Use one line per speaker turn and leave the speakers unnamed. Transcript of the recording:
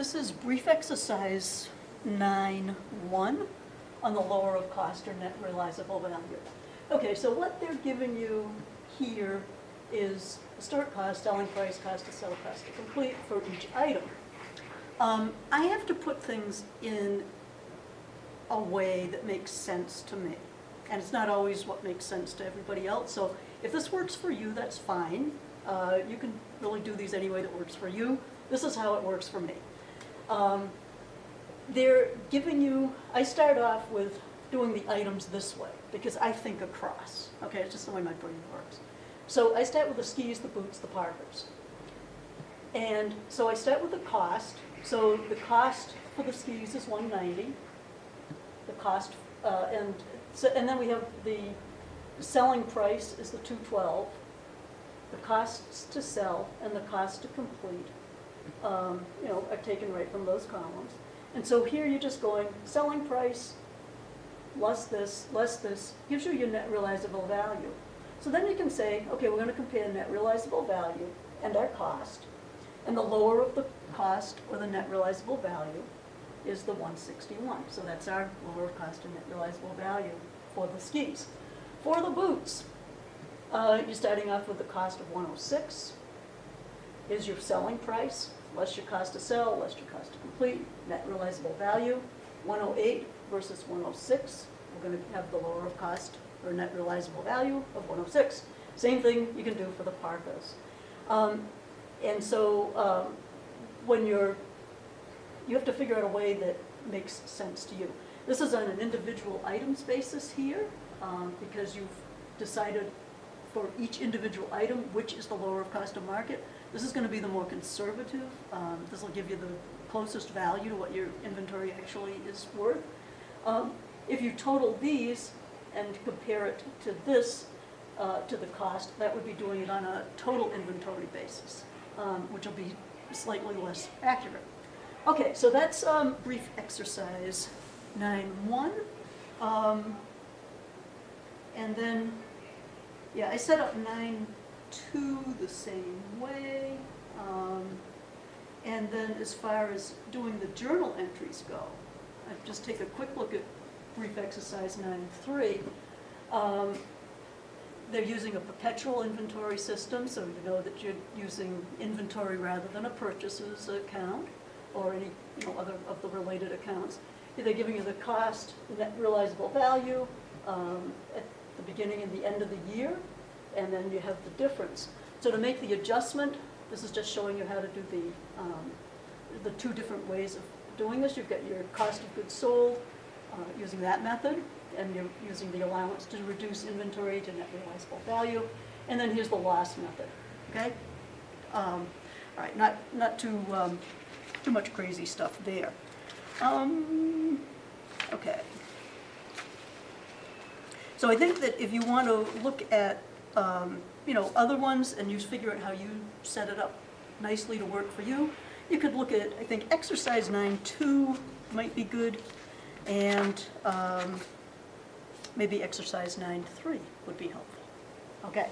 This is brief exercise 9.1 on the lower of cost or net realizable value. Okay, so what they're giving you here is the start cost, selling price, cost to sell, cost to complete for each item. I have to put things in a way that makes sense to me. And it's not always what makes sense to everybody else. So if this works for you, that's fine. You can really do these any way that works for you. This is how it works for me. They're giving you, I start off with doing the items this way because I think across. Okay, it's just the way my brain works. So I start with the skis, the boots, the parkers. And so I start with the cost. So the cost for the skis is $190. The cost, and then we have the selling price is the $212. The costs to sell and the cost to complete, are taken right from those columns. And so here you're just going selling price, less this, gives you your net realizable value. So then you can say, okay, we're going to compare net realizable value and our cost. And the lower of the cost or the net realizable value is the 161. So that's our lower of cost and net realizable value for the skis. For the boots, you're starting off with the cost of 106. Is your selling price, less your cost to sell, less your cost to complete, net realizable value, 108 versus 106. We're going to have the lower of cost or net realizable value of 106. Same thing you can do for the parkas. And so when you have to figure out a way that makes sense to you. This is on an individual items basis here because you've decided for each individual item which is the lower of cost of market. This is going to be the more conservative. This will give you the closest value to what your inventory actually is worth. If you total these and compare it to this, to the cost, that would be doing it on a total inventory basis, which will be slightly less accurate. Okay, so that's brief exercise 9.1. And then, yeah, I set up 9.2 the same way. And then as far as doing the journal entries go, I just take a quick look at brief exercise 9.3. They're using a perpetual inventory system, so you know that you're using inventory rather than a purchases account or any other of the related accounts. They're giving you the cost, the net realizable value at the beginning and the end of the year, and then you have the difference. So to make the adjustment, this is just showing you how to do the two different ways of doing this. You've got your cost of goods sold using that method, and you're using the allowance to reduce inventory to net realizable value, and then here's the loss method. Okay. All right. Not too much crazy stuff there. Okay. So I think that if you want to look at other ones and you figure out how you set it up nicely to work for you, you could look at, I think, exercise 9.2 might be good, and maybe exercise 9.3 would be helpful. Okay.